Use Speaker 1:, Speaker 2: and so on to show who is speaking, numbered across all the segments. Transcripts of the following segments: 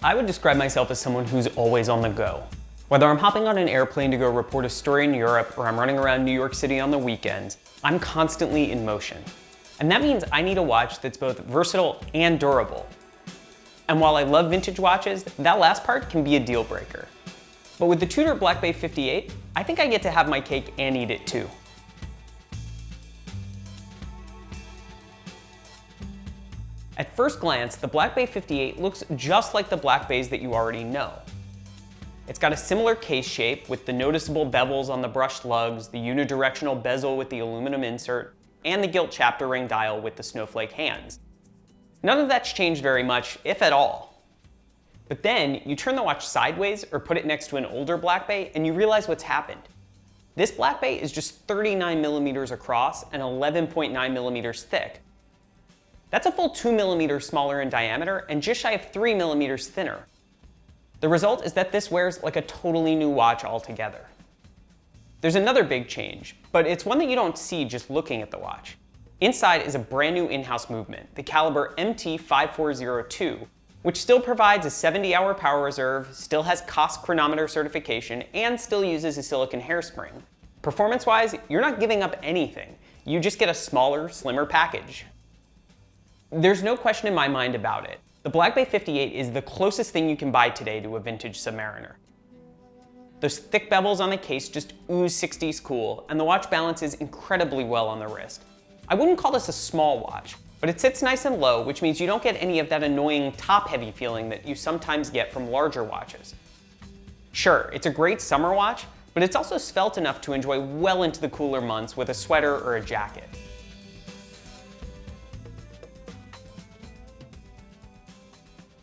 Speaker 1: I would describe myself as someone who's always on the go. Whether I'm hopping on an airplane to go report a story in Europe or I'm running around New York City on the weekends, I'm constantly in motion. And that means I need a watch that's both versatile and durable. And while I love vintage watches, that last part can be a deal breaker. But with the Tudor Black Bay 58, I think I get to have my cake and eat it too. At first glance, the Black Bay 58 looks just like the Black Bays that you already know. It's got a similar case shape with the noticeable bevels on the brushed lugs, the unidirectional bezel with the aluminum insert, and the gilt chapter ring dial with the snowflake hands. None of that's changed very much, if at all. But then you turn the watch sideways or put it next to an older Black Bay and you realize what's happened. This Black Bay is just 39 millimeters across and 11.9 millimeters thick. That's a full 2 millimeters smaller in diameter and just shy of 3 millimeters thinner. The result is that this wears like a totally new watch altogether. There's another big change, but it's one that you don't see just looking at the watch. Inside is a brand new in-house movement, the caliber MT5402, which still provides a 70-hour power reserve, still has COSC chronometer certification, and still uses a silicon hairspring. Performance-wise, you're not giving up anything. You just get a smaller, slimmer package. There's no question in my mind about it. The Black Bay 58 is the closest thing you can buy today to a vintage Submariner. Those thick bevels on the case just ooze 60s cool, and the watch balances incredibly well on the wrist. I wouldn't call this a small watch, but it sits nice and low, which means you don't get any of that annoying top-heavy feeling that you sometimes get from larger watches. Sure, it's a great summer watch, but it's also svelte enough to enjoy well into the cooler months with a sweater or a jacket.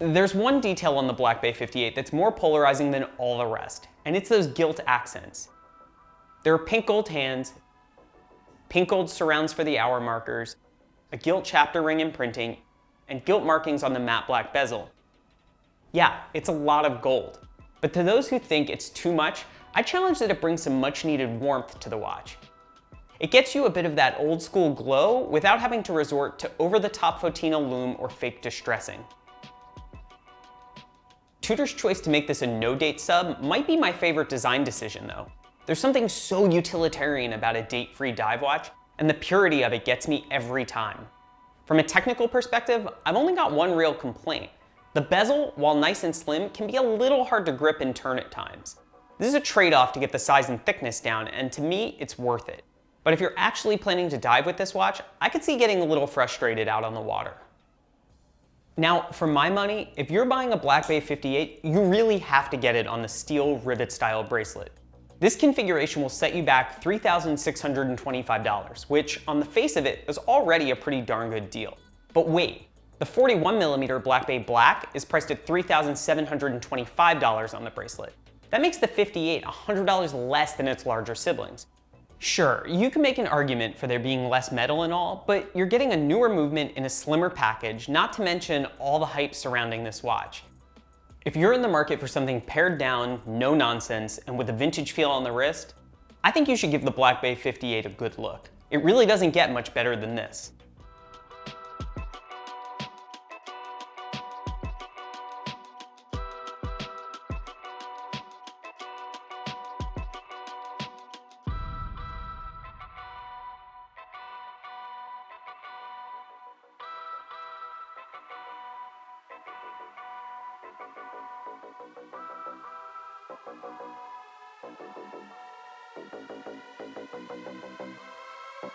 Speaker 1: There's one detail on the Black Bay 58 that's more polarizing than all the rest, and it's those gilt accents. There are pink gold hands, pink gold surrounds for the hour markers, a gilt chapter ring imprinting, and gilt markings on the matte black bezel. Yeah, it's a lot of gold. But to those who think it's too much, I challenge that it brings some much needed warmth to the watch. It gets you a bit of that old school glow without having to resort to over-the-top Fotina lume or fake distressing. Tudor's choice to make this a no-date sub might be my favorite design decision though. There's something so utilitarian about a date-free dive watch, and the purity of it gets me every time. From a technical perspective, I've only got one real complaint. The bezel, while nice and slim, can be a little hard to grip and turn at times. This is a trade-off to get the size and thickness down, and to me, it's worth it. But if you're actually planning to dive with this watch, I could see getting a little frustrated out on the water. Now, for my money, if you're buying a Black Bay 58, you really have to get it on the steel rivet style bracelet. This configuration will set you back $3,625, which on the face of it is already a pretty darn good deal. But wait, the 41mm Black Bay Black is priced at $3,725 on the bracelet. That makes the 58 $100 less than its larger siblings. Sure, you can make an argument for there being less metal and all, but you're getting a newer movement in a slimmer package, not to mention all the hype surrounding this watch. If you're in the market for something pared down, no nonsense, and with a vintage feel on the wrist, I think you should give the Black Bay 58 a good look. It really doesn't get much better than this.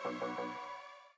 Speaker 1: Thank you.